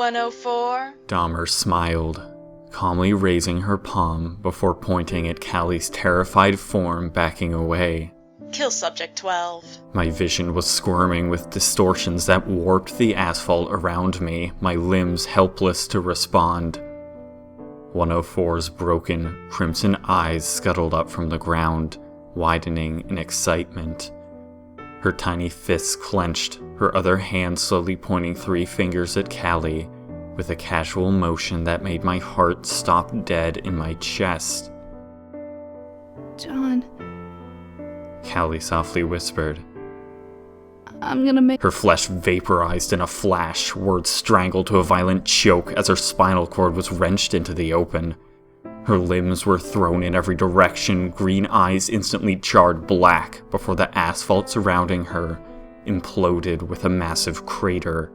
104? Dahmer smiled, calmly raising her palm before pointing at Callie's terrified form backing away. Kill subject 12. My vision was squirming with distortions that warped the asphalt around me, my limbs helpless to respond. 104's broken, crimson eyes scuttled up from the ground, widening in excitement. Her tiny fists clenched, her other hand slowly pointing 3 fingers at Callie, with a casual motion that made my heart stop dead in my chest. John, Callie softly whispered. I'm gonna make... Her flesh vaporized in a flash, words strangled to a violent choke as her spinal cord was wrenched into the open. Her limbs were thrown in every direction, green eyes instantly charred black before the asphalt surrounding her imploded with a massive crater.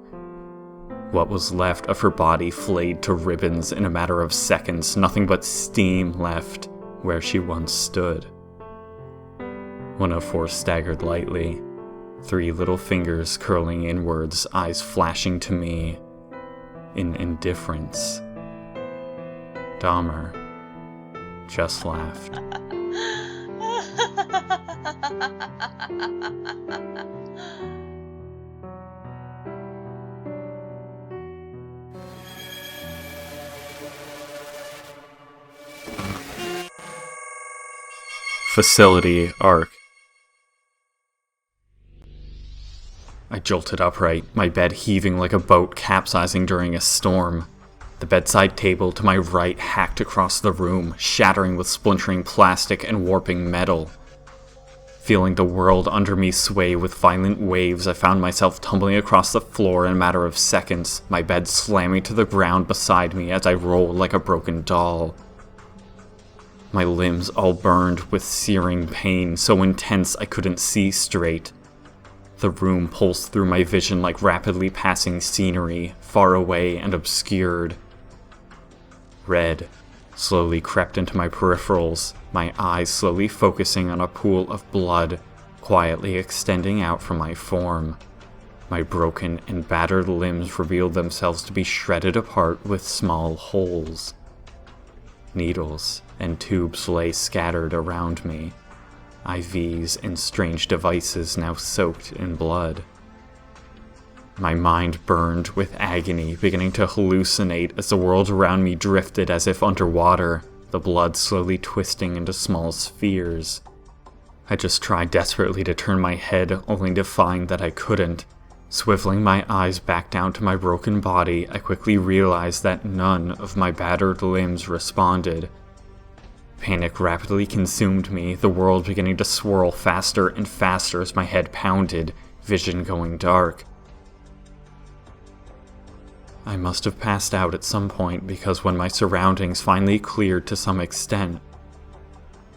What was left of her body flayed to ribbons in a matter of seconds, nothing but steam left where she once stood. 104 staggered lightly, 3 little fingers curling inwards, eyes flashing to me in indifference. Dahmer just laughed. Facility Arc. I jolted upright, my bed heaving like a boat capsizing during a storm. The bedside table to my right hacked across the room, shattering with splintering plastic and warping metal. Feeling the world under me sway with violent waves, I found myself tumbling across the floor in a matter of seconds, my bed slamming to the ground beside me as I rolled like a broken doll. My limbs all burned with searing pain, so intense I couldn't see straight. The room pulsed through my vision like rapidly passing scenery, far away and obscured. Red slowly crept into my peripherals, my eyes slowly focusing on a pool of blood, quietly extending out from my form. My broken and battered limbs revealed themselves to be shredded apart with small holes. Needles and tubes lay scattered around me, IVs and strange devices now soaked in blood. My mind burned with agony, beginning to hallucinate as the world around me drifted as if underwater, the blood slowly twisting into small spheres. I just tried desperately to turn my head, only to find that I couldn't. Swiveling my eyes back down to my broken body, I quickly realized that none of my battered limbs responded. Panic rapidly consumed me, the world beginning to swirl faster and faster as my head pounded, vision going dark. I must have passed out at some point because when my surroundings finally cleared to some extent,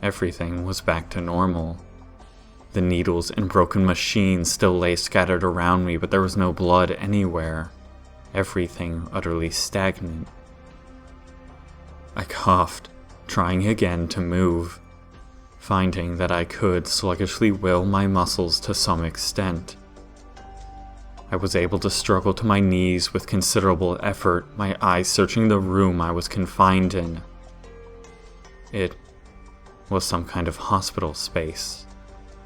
everything was back to normal. The needles and broken machines still lay scattered around me, but there was no blood anywhere. Everything utterly stagnant. I coughed, trying again to move, finding that I could sluggishly will my muscles to some extent. I was able to struggle to my knees with considerable effort, my eyes searching the room I was confined in. It was some kind of hospital space,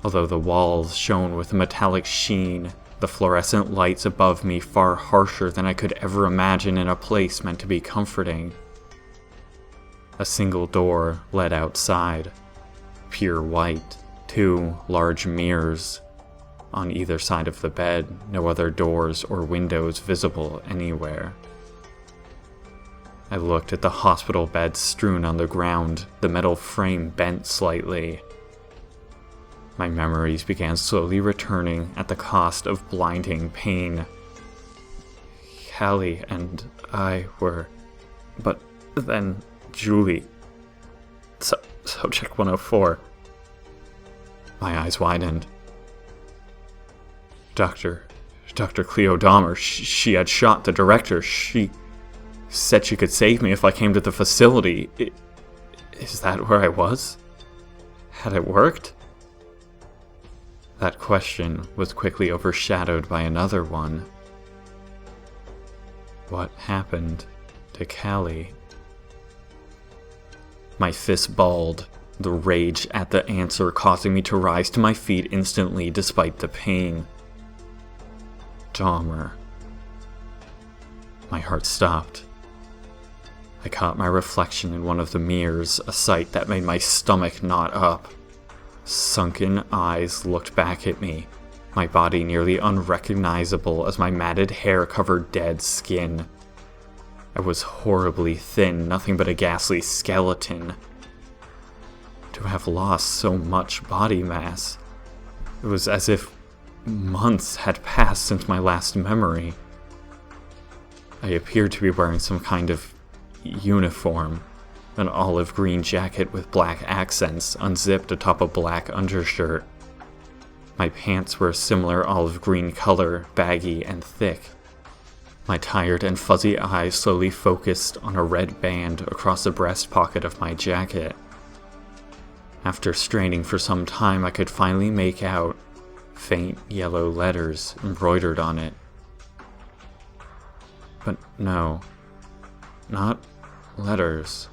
although the walls shone with a metallic sheen, the fluorescent lights above me far harsher than I could ever imagine in a place meant to be comforting. A single door led outside, pure white, 2 large mirrors. On either side of the bed, no other doors or windows visible anywhere. I looked at the hospital bed strewn on the ground, the metal frame bent slightly. My memories began slowly returning at the cost of blinding pain. Callie and I were... But then Julie... Subject 104. My eyes widened. Dr. Cleo Dahmer, she had shot the director. She said she could save me if I came to the facility. Is that where I was? Had it worked? That question was quickly overshadowed by another one. What happened to Callie? My fist balled, the rage at the answer causing me to rise to my feet instantly despite the pain. Dahmer. My heart stopped. I caught my reflection in one of the mirrors, a sight that made my stomach knot up. Sunken eyes looked back at me, my body nearly unrecognizable as my matted hair covered dead skin. I was horribly thin, nothing but a ghastly skeleton. To have lost so much body mass, it was as if months had passed since my last memory. I appeared to be wearing some kind of uniform, an olive green jacket with black accents unzipped atop a black undershirt. My pants were a similar olive green color, baggy and thick. My tired and fuzzy eyes slowly focused on a red band across the breast pocket of my jacket. After straining for some time, I could finally make out faint yellow letters embroidered on it. But no, not letters.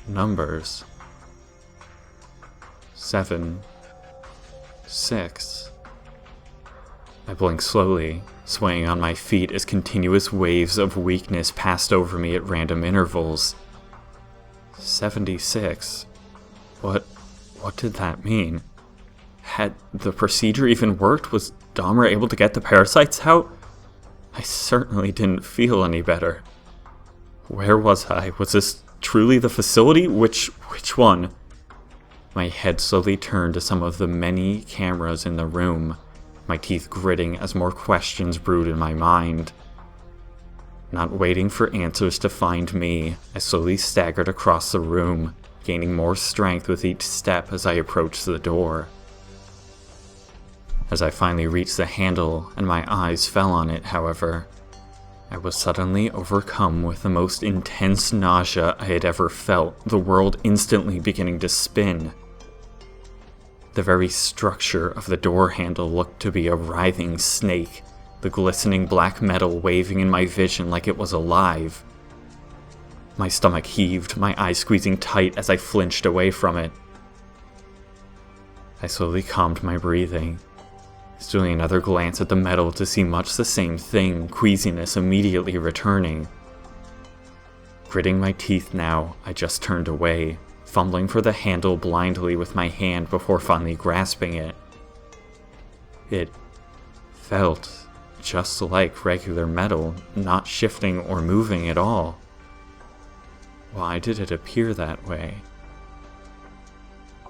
Numbers. 7, 6. I blinked slowly, swaying on my feet as continuous waves of weakness passed over me at random intervals. 76. What did that mean? Had the procedure even worked? Was Dahmer able to get the parasites out? I certainly didn't feel any better. Where was I? Was this truly the facility? Which one? My head slowly turned to some of the many cameras in the room, my teeth gritting as more questions brewed in my mind. Not waiting for answers to find me, I slowly staggered across the room, gaining more strength with each step as I approached the door. As I finally reached the handle and my eyes fell on it, however, I was suddenly overcome with the most intense nausea I had ever felt, the world instantly beginning to spin. The very structure of the door handle looked to be a writhing snake, the glistening black metal waving in my vision like it was alive. My stomach heaved, my eyes squeezing tight as I flinched away from it. I slowly calmed my breathing, stealing another glance at the metal to see much the same thing, queasiness immediately returning. Gritting my teeth now, I just turned away, fumbling for the handle blindly with my hand before finally grasping it. It felt just like regular metal, not shifting or moving at all. Why did it appear that way?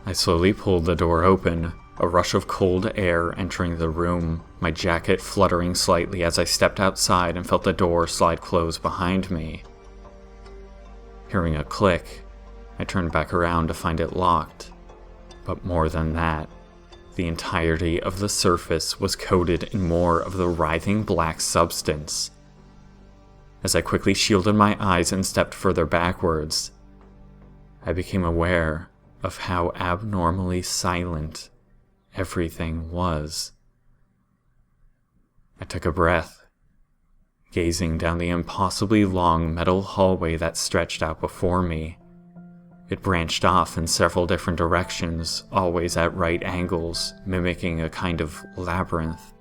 I slowly pulled the door open, a rush of cold air entering the room, my jacket fluttering slightly as I stepped outside and felt the door slide closed behind me. Hearing a click, I turned back around to find it locked. But more than that, the entirety of the surface was coated in more of the writhing black substance. As I quickly shielded my eyes and stepped further backwards, I became aware of how abnormally silent everything was. I took a breath, gazing down the impossibly long metal hallway that stretched out before me. It branched off in several different directions, always at right angles, mimicking a kind of labyrinth.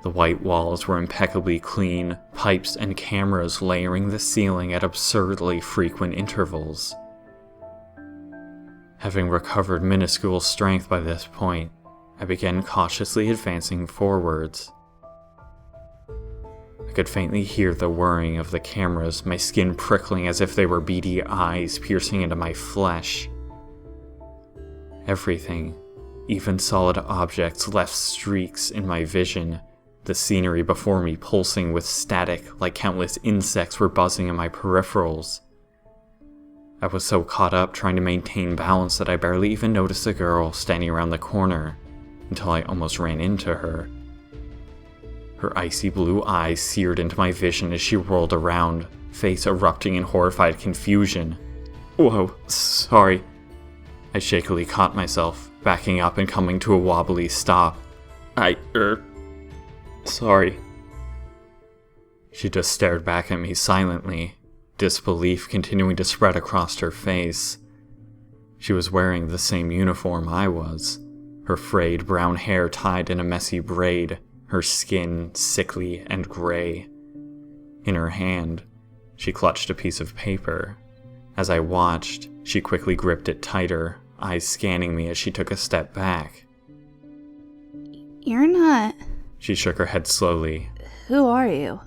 The white walls were impeccably clean, pipes and cameras layering the ceiling at absurdly frequent intervals. Having recovered minuscule strength by this point, I began cautiously advancing forwards. I could faintly hear the whirring of the cameras, my skin prickling as if they were beady eyes piercing into my flesh. Everything, even solid objects, left streaks in my vision, the scenery before me pulsing with static like countless insects were buzzing in my peripherals. I was so caught up trying to maintain balance that I barely even noticed the girl standing around the corner, until I almost ran into her. Her icy blue eyes seared into my vision as she whirled around, face erupting in horrified confusion. "Whoa, sorry." I shakily caught myself, backing up and coming to a wobbly stop. Sorry." She just stared back at me silently, disbelief continuing to spread across her face. She was wearing the same uniform I was, her frayed brown hair tied in a messy braid, her skin sickly and gray. In her hand, she clutched a piece of paper. As I watched, she quickly gripped it tighter, eyes scanning me as she took a step back. You're not... She shook her head slowly. Who are you?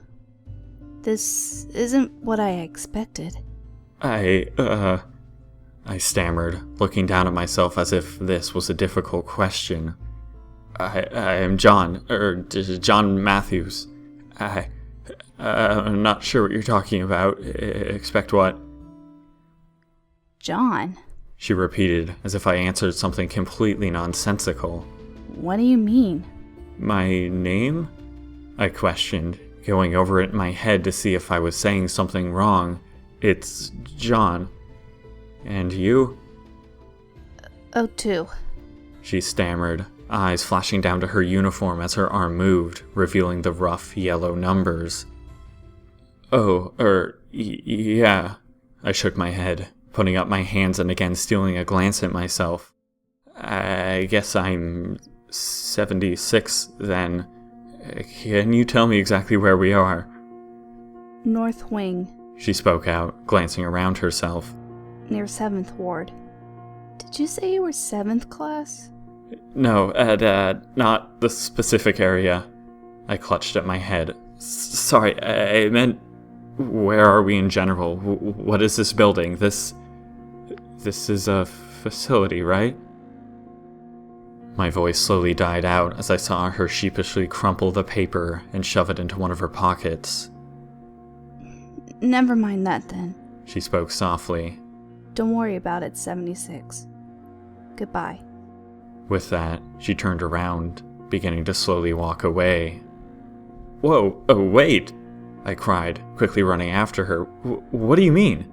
This isn't what I expected. I stammered, looking down at myself as if this was a difficult question. I am John Matthews. I'm not sure what you're talking about. Expect what? John? She repeated, as if I answered something completely nonsensical. What do you mean? My name? I questioned, going over it in my head to see if I was saying something wrong. It's John. And you? O2. She stammered, eyes flashing down to her uniform as her arm moved, revealing the rough yellow numbers. Yeah. I shook my head, putting up my hands and again stealing a glance at myself. I guess I'm 76 then. Can you tell me exactly where we are? North Wing. She spoke out, glancing around herself. Near 7th Ward. Did you say you were 7th class? No, not the specific area. I clutched at my head. Sorry, I meant, where are we in general? What is this building? This is a facility, right? My voice slowly died out as I saw her sheepishly crumple the paper and shove it into one of her pockets. Never mind that then. She spoke softly. Don't worry about it, 76. Goodbye. With that, she turned around, beginning to slowly walk away. Whoa, oh wait! I cried, quickly running after her. What do you mean?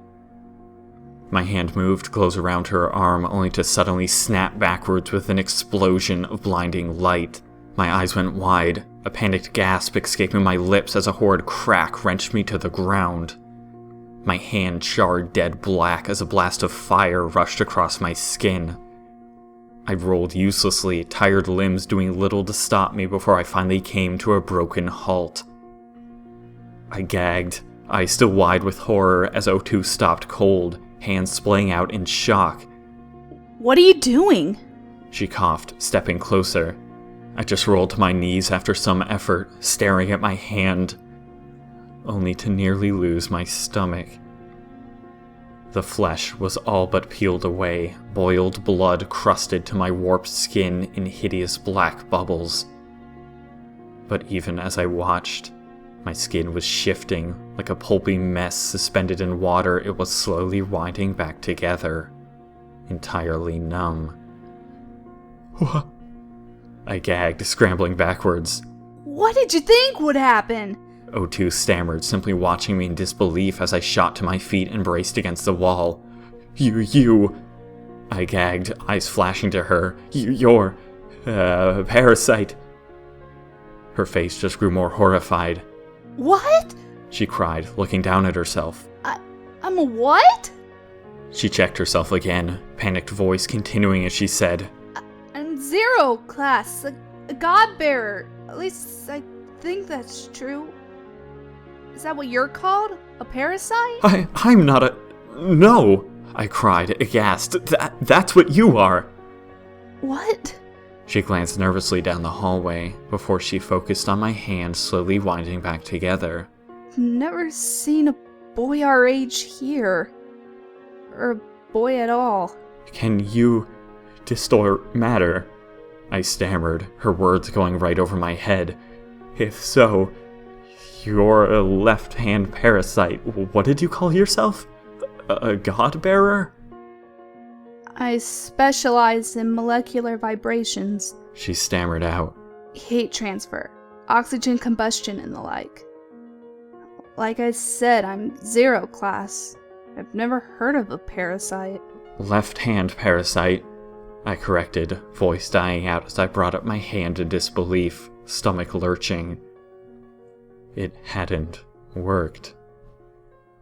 My hand moved close around her arm, only to suddenly snap backwards with an explosion of blinding light. My eyes went wide, a panicked gasp escaping my lips as a horrid crack wrenched me to the ground. My hand charred dead black as a blast of fire rushed across my skin. I rolled uselessly, tired limbs doing little to stop me before I finally came to a broken halt. I gagged, eyes still wide with horror as O2 stopped cold, hands splaying out in shock. What are you doing? She coughed, stepping closer. I just rolled to my knees after some effort, staring at my hand, only to nearly lose my stomach. The flesh was all but peeled away, boiled blood crusted to my warped skin in hideous black bubbles. But even as I watched, my skin was shifting, like a pulpy mess suspended in water. It was slowly winding back together, entirely numb. What? I gagged, scrambling backwards. What did you think would happen? O2 stammered, simply watching me in disbelief as I shot to my feet and braced against the wall. You... I gagged, eyes flashing to her. You're... parasite. Her face just grew more horrified. What? She cried, looking down at herself. I'm a what? She checked herself again, panicked voice continuing as she said, I'm 0 class, a god-bearer. At least I think that's true. Is that what you're called? A parasite? I'm not a... No! I cried, aghast. That's what you are! What? She glanced nervously down the hallway before she focused on my hand slowly winding back together. I've never seen a boy our age here. Or a boy at all. Can you distort matter? I stammered, her words going right over my head. If so, you're a left-hand parasite. What did you call yourself? A god-bearer? I specialize in molecular vibrations. She stammered out. Heat transfer, oxygen combustion, and the like. Like I said, I'm 0 class. I've never heard of a parasite. Left-hand parasite, I corrected, voice dying out as I brought up my hand in disbelief, stomach lurching. It hadn't worked.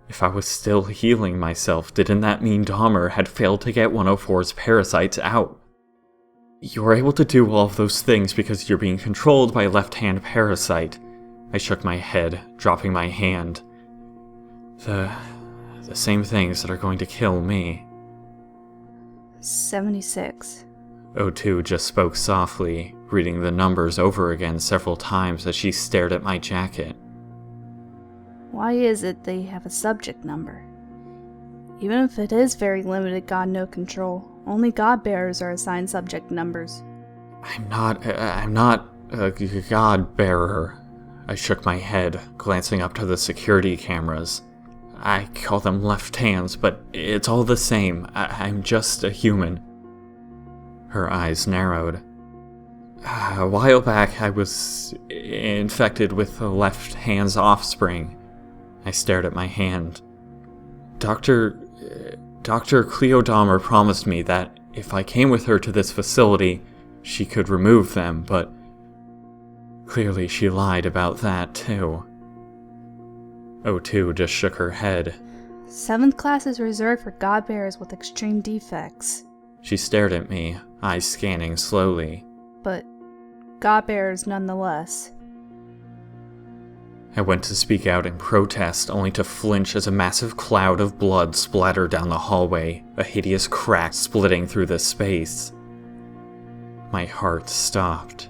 If I was still healing myself, didn't that mean Dahmer had failed to get 104's parasites out? You're able to do all of those things because you're being controlled by a left-hand parasite. I shook my head, dropping my hand. The same things that are going to kill me. 76. O2 just spoke softly, reading the numbers over again several times as she stared at my jacket. Why is it they have a subject number? Even if it is very limited God no control, only God bearers are assigned subject numbers. I'm not a God bearer. I shook my head, glancing up to the security cameras. I call them left hands, but it's all the same. I'm just a human. Her eyes narrowed. A while back, I was infected with the left hand's offspring. I stared at my hand. Dr. Cleo Dahmer promised me that if I came with her to this facility, she could remove them, but clearly she lied about that too. O2 just shook her head. 7th class is reserved for God bearers with extreme defects. She stared at me, eyes scanning slowly. But God bearers nonetheless. I went to speak out in protest, only to flinch as a massive cloud of blood splattered down the hallway, a hideous crack splitting through the space. My heart stopped.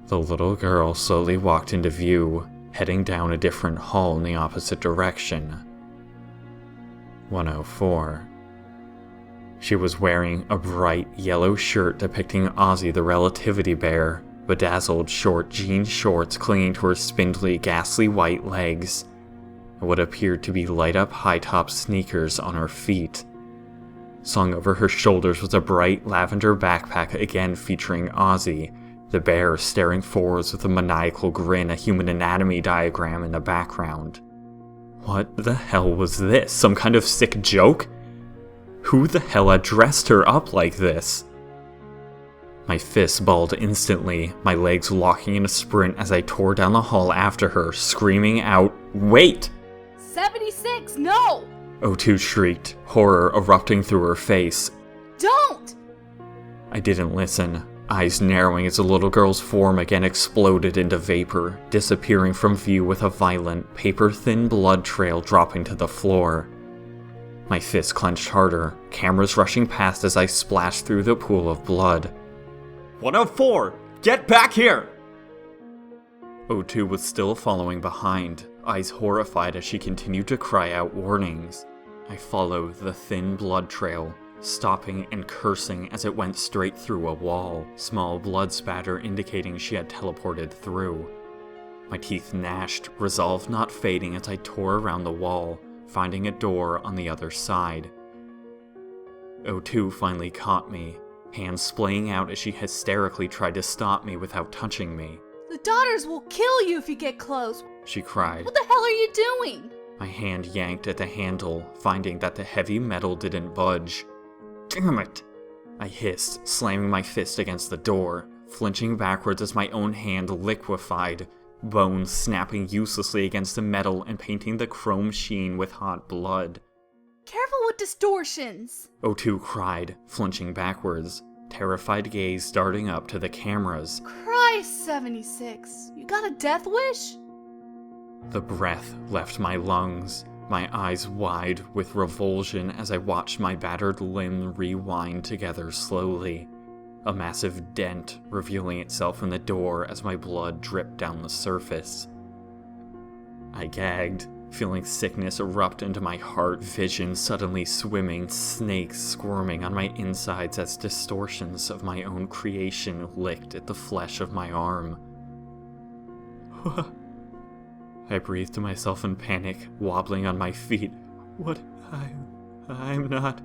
The little girl slowly walked into view, heading down a different hall in the opposite direction. 104. She was wearing a bright yellow shirt depicting Ozzy the Relativity Bear, bedazzled short jean shorts clinging to her spindly, ghastly white legs, and what appeared to be light-up high-top sneakers on her feet. Slung over her shoulders was a bright lavender backpack again featuring Ozzy, the bear staring forwards with a maniacal grin, a human anatomy diagram in the background. What the hell was this? Some kind of sick joke? Who the hell had dressed her up like this? My fists balled instantly, my legs locking in a sprint as I tore down the hall after her, screaming out, "Wait!" 76, no! O2 shrieked, horror erupting through her face. Don't! I didn't listen, eyes narrowing as the little girl's form again exploded into vapor, disappearing from view with a violent, paper-thin blood trail dropping to the floor. My fists clenched harder, cameras rushing past as I splashed through the pool of blood. 104! Get back here! O2 was still following behind, eyes horrified as she continued to cry out warnings. I followed the thin blood trail, stopping and cursing as it went straight through a wall, small blood spatter indicating she had teleported through. My teeth gnashed, resolve not fading as I tore around the wall, finding a door on the other side. O2 finally caught me, hands splaying out as she hysterically tried to stop me without touching me. The daughters will kill you if you get close. She cried. What the hell are you doing? My hand yanked at the handle, finding that the heavy metal didn't budge. Damn it! I hissed, slamming my fist against the door, flinching backwards as my own hand liquefied, bones snapping uselessly against the metal and painting the chrome sheen with hot blood. Careful with distortions! O2 cried, flinching backwards, terrified gaze darting up to the cameras. Christ, 76, you got a death wish? The breath left my lungs, my eyes wide with revulsion as I watched my battered limb rewind together slowly, a massive dent revealing itself in the door as my blood dripped down the surface. I gagged, feeling sickness erupt into my heart, vision suddenly swimming, snakes squirming on my insides as distortions of my own creation licked at the flesh of my arm. I breathed to myself in panic, wobbling on my feet. What? I'm not...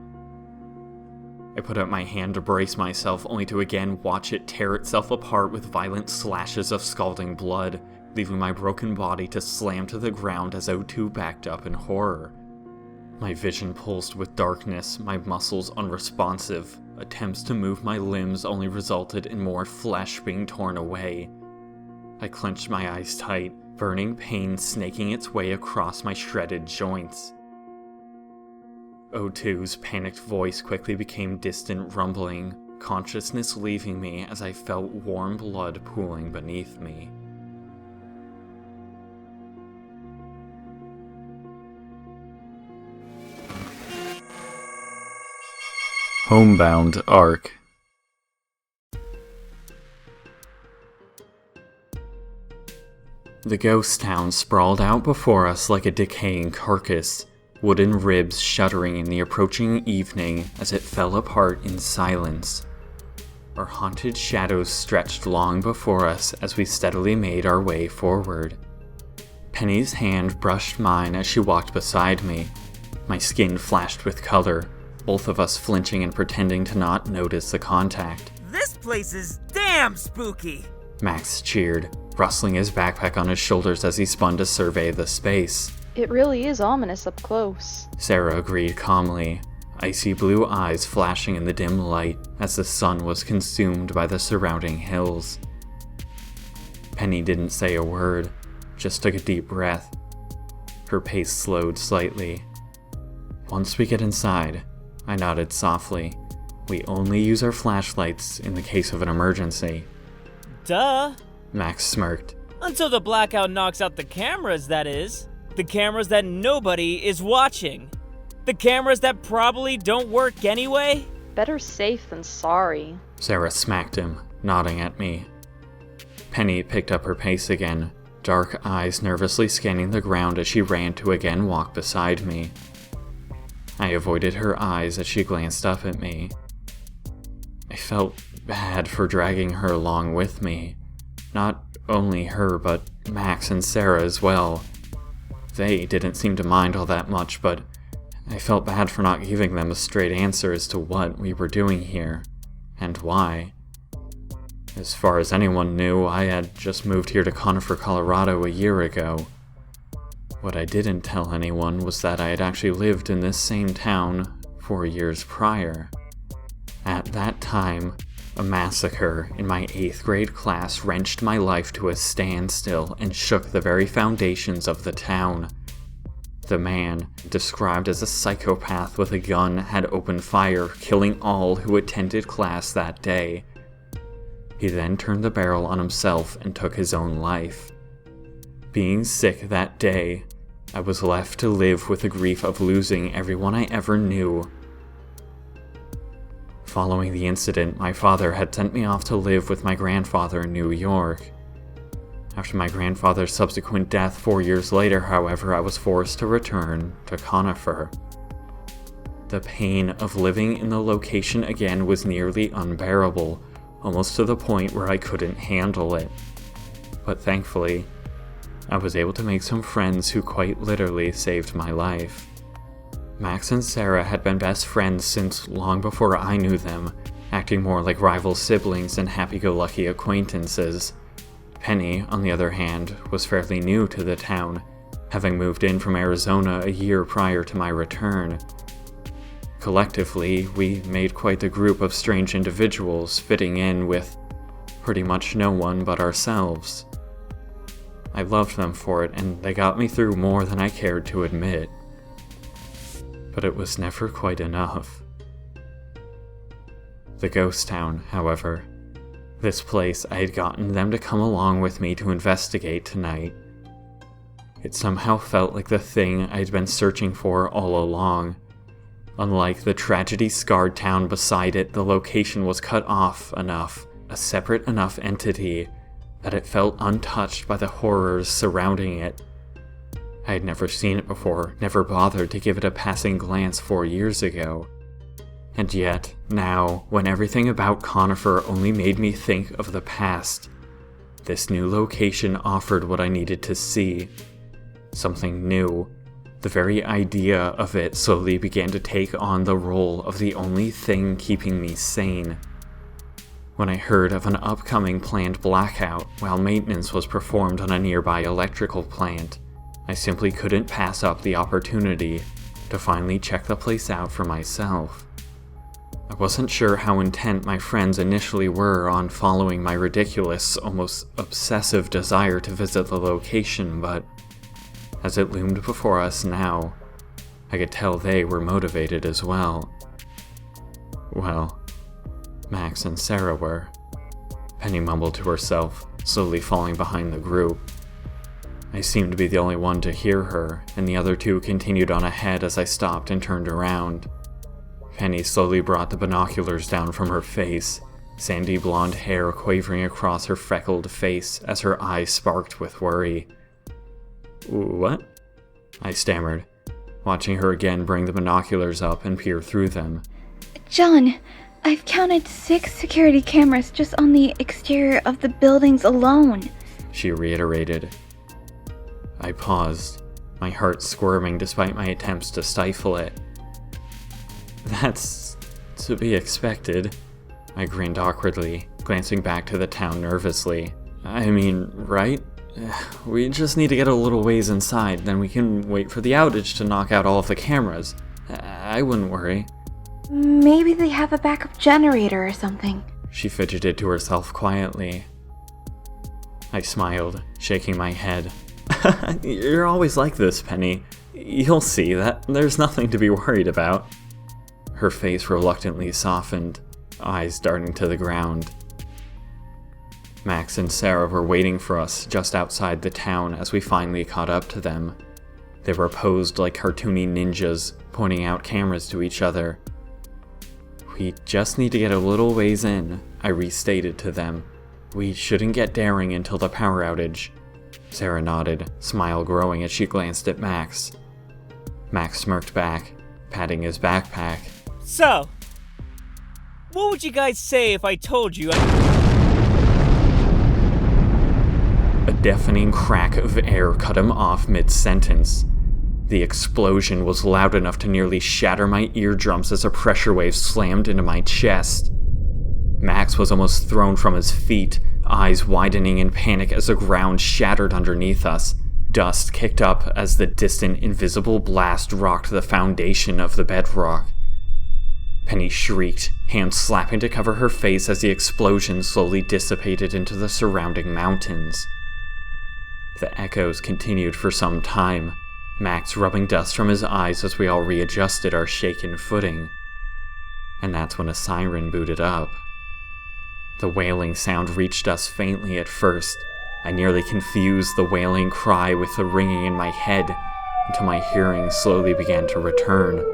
I put out my hand to brace myself, only to again watch it tear itself apart with violent slashes of scalding blood, leaving my broken body to slam to the ground as O2 backed up in horror. My vision pulsed with darkness, my muscles unresponsive. Attempts to move my limbs only resulted in more flesh being torn away. I clenched my eyes tight, burning pain snaking its way across my shredded joints. O2's panicked voice quickly became distant rumbling, consciousness leaving me as I felt warm blood pooling beneath me. Homebound Arc. The ghost town sprawled out before us like a decaying carcass, wooden ribs shuddering in the approaching evening as it fell apart in silence. Our haunted shadows stretched long before us as we steadily made our way forward. Penny's hand brushed mine as she walked beside me. My skin flashed with color, both of us flinching and pretending to not notice the contact. This place is damn spooky! Max cheered, rustling his backpack on his shoulders as he spun to survey the space. It really is ominous up close. Sarah agreed calmly, icy blue eyes flashing in the dim light as the sun was consumed by the surrounding hills. Penny didn't say a word, just took a deep breath. Her pace slowed slightly. Once we get inside, I nodded softly. We only use our flashlights in the case of an emergency. Duh! Max smirked. Until the blackout knocks out the cameras, that is. The cameras that nobody is watching. The cameras that probably don't work anyway. Better safe than sorry. Sarah smacked him, nodding at me. Penny picked up her pace again, dark eyes nervously scanning the ground as she ran to again walk beside me. I avoided her eyes as she glanced up at me. I felt bad for dragging her along with me. Not only her, but Max and Sarah as well. They didn't seem to mind all that much, but I felt bad for not giving them a straight answer as to what we were doing here, and why. As far as anyone knew, I had just moved here to Conifer, Colorado a year ago. What I didn't tell anyone was that I had actually lived in this same town 4 years prior. At that time, a massacre in my 8th grade class wrenched my life to a standstill and shook the very foundations of the town. The man, described as a psychopath with a gun, had opened fire, killing all who attended class that day. He then turned the barrel on himself and took his own life. Being sick that day, I was left to live with the grief of losing everyone I ever knew. Following the incident, my father had sent me off to live with my grandfather in New York. After my grandfather's subsequent death 4 years later, however, I was forced to return to Conifer. The pain of living in the location again was nearly unbearable, almost to the point where I couldn't handle it. But thankfully, I was able to make some friends who quite literally saved my life. Max and Sarah had been best friends since long before I knew them, acting more like rival siblings than happy-go-lucky acquaintances. Penny, on the other hand, was fairly new to the town, having moved in from Arizona a year prior to my return. Collectively, we made quite the group of strange individuals fitting in with pretty much no one but ourselves. I loved them for it, and they got me through more than I cared to admit. But it was never quite enough. The ghost town, however. This place, I had gotten them to come along with me to investigate tonight. It somehow felt like the thing I'd been searching for all along. Unlike the tragedy-scarred town beside it, the location was cut off enough, a separate enough entity, that it felt untouched by the horrors surrounding it. I had never seen it before, never bothered to give it a passing glance 4 years ago. And yet, now, when everything about Conifer only made me think of the past, this new location offered what I needed to see. Something new. The very idea of it slowly began to take on the role of the only thing keeping me sane. When I heard of an upcoming planned blackout while maintenance was performed on a nearby electrical plant, I simply couldn't pass up the opportunity to finally check the place out for myself. I wasn't sure how intent my friends initially were on following my ridiculous, almost obsessive desire to visit the location, but as it loomed before us now, I could tell they were motivated as well. Well, Max and Sarah were. Penny mumbled to herself, slowly falling behind the group. I seemed to be the only one to hear her, and the other two continued on ahead as I stopped and turned around. Penny slowly brought the binoculars down from her face, sandy blonde hair quavering across her freckled face as her eyes sparked with worry. "What?" I stammered, watching her again bring the binoculars up and peer through them. John, I've counted 6 security cameras just on the exterior of the buildings alone, she reiterated. I paused, my heart squirming despite my attempts to stifle it. That's to be expected, I grinned awkwardly, glancing back to the town nervously. I mean, right? We just need to get a little ways inside, then we can wait for the outage to knock out all of the cameras. I wouldn't worry. Maybe they have a backup generator or something. She fidgeted to herself quietly. I smiled, shaking my head. You're always like this, Penny. You'll see that there's nothing to be worried about. Her face reluctantly softened, eyes darting to the ground. Max and Sarah were waiting for us just outside the town as we finally caught up to them. They were posed like cartoony ninjas, pointing out cameras to each other. We just need to get a little ways in, I restated to them. We shouldn't get daring until the power outage. Sarah nodded, smile growing as she glanced at Max. Max smirked back, patting his backpack. So, what would you guys say if I told you A deafening crack of air cut him off mid-sentence. The explosion was loud enough to nearly shatter my eardrums as a pressure wave slammed into my chest. Max was almost thrown from his feet, eyes widening in panic as the ground shattered underneath us. Dust kicked up as the distant, invisible blast rocked the foundation of the bedrock. Penny shrieked, hands slapping to cover her face as the explosion slowly dissipated into the surrounding mountains. The echoes continued for some time, Max rubbing dust from his eyes as we all readjusted our shaken footing. And that's when a siren booted up. The wailing sound reached us faintly at first. I nearly confused the wailing cry with the ringing in my head until my hearing slowly began to return.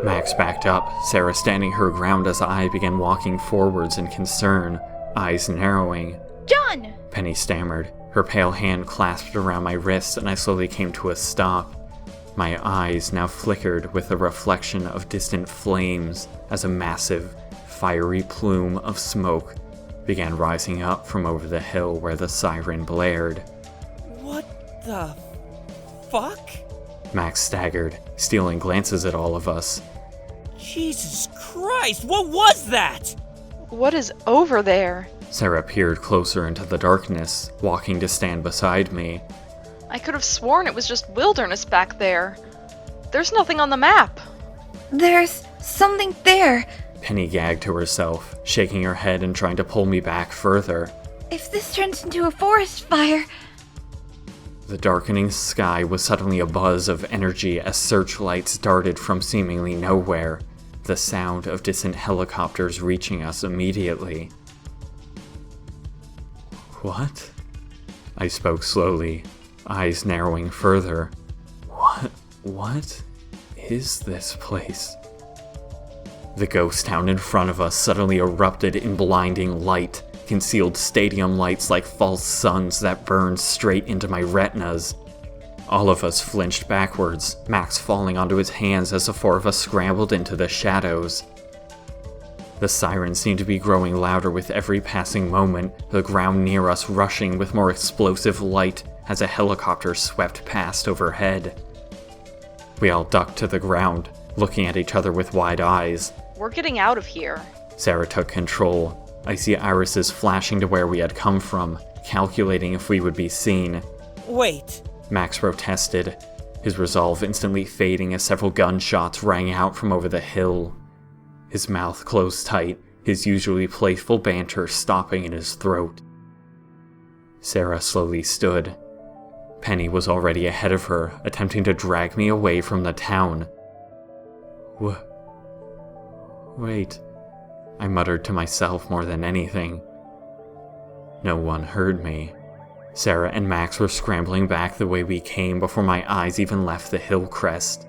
Max backed up, Sarah standing her ground as I began walking forwards in concern, eyes narrowing. John! Penny stammered, her pale hand clasped around my wrist, and I slowly came to a stop. My eyes now flickered with the reflection of distant flames as a massive, fiery plume of smoke began rising up from over the hill where the siren blared. What the fuck? Max staggered, stealing glances at all of us. Jesus Christ, what was that? What is over there? Sarah peered closer into the darkness, walking to stand beside me. I could have sworn it was just wilderness back there. There's nothing on the map. There's something there. Penny gagged to herself, shaking her head and trying to pull me back further. If this turns into a forest fire... The darkening sky was suddenly abuzz of energy as searchlights darted from seemingly nowhere, the sound of distant helicopters reaching us immediately. What? I spoke slowly, eyes narrowing further. What is this place? The ghost town in front of us suddenly erupted in blinding light, concealed stadium lights like false suns that burned straight into my retinas. All of us flinched backwards, Max falling onto his hands as the four of us scrambled into the shadows. The siren seemed to be growing louder with every passing moment, the ground near us rushing with more explosive light as a helicopter swept past overhead. We all ducked to the ground, looking at each other with wide eyes. We're getting out of here. Sarah took control, icy irises flashing to where we had come from, calculating if we would be seen. Wait. Max protested, his resolve instantly fading as several gunshots rang out from over the hill. his mouth closed tight, his usually playful banter stopping in his throat. Sarah slowly stood. Penny was already ahead of her, attempting to drag me away from the town. Wait, I muttered to myself more than anything. No one heard me. Sarah and Max were scrambling back the way we came before my eyes even left the hill crest.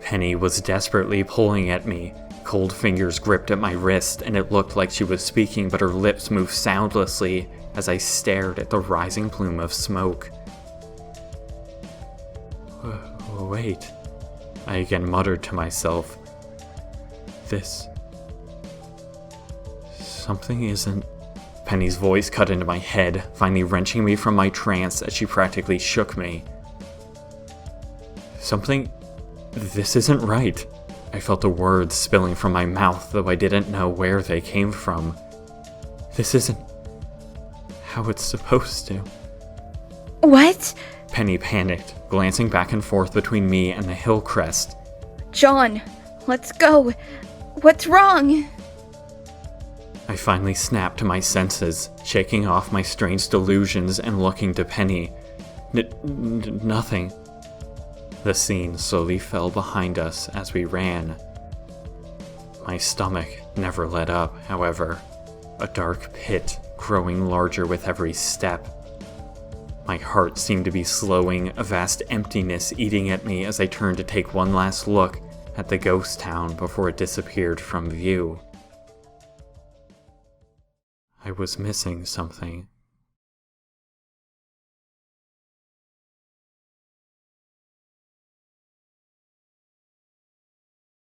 Penny was desperately pulling at me. Cold fingers gripped at my wrist, and it looked like she was speaking, but her lips moved soundlessly as I stared at the rising plume of smoke. Wait, I again muttered to myself. Something isn't... Penny's voice cut into my head, finally wrenching me from my trance as she practically shook me. This isn't right. I felt the words spilling from my mouth, though I didn't know where they came from. This isn't how it's supposed to. What? Penny panicked, glancing back and forth between me and the hill crest. John, let's go. What's wrong? I finally snapped to my senses, shaking off my strange delusions and looking to Penny. Nothing. The scene slowly fell behind us as we ran. My stomach never let up, however, a dark pit growing larger with every step. My heart seemed to be slowing, a vast emptiness eating at me as I turned to take one last look at the ghost town before it disappeared from view. I was missing something.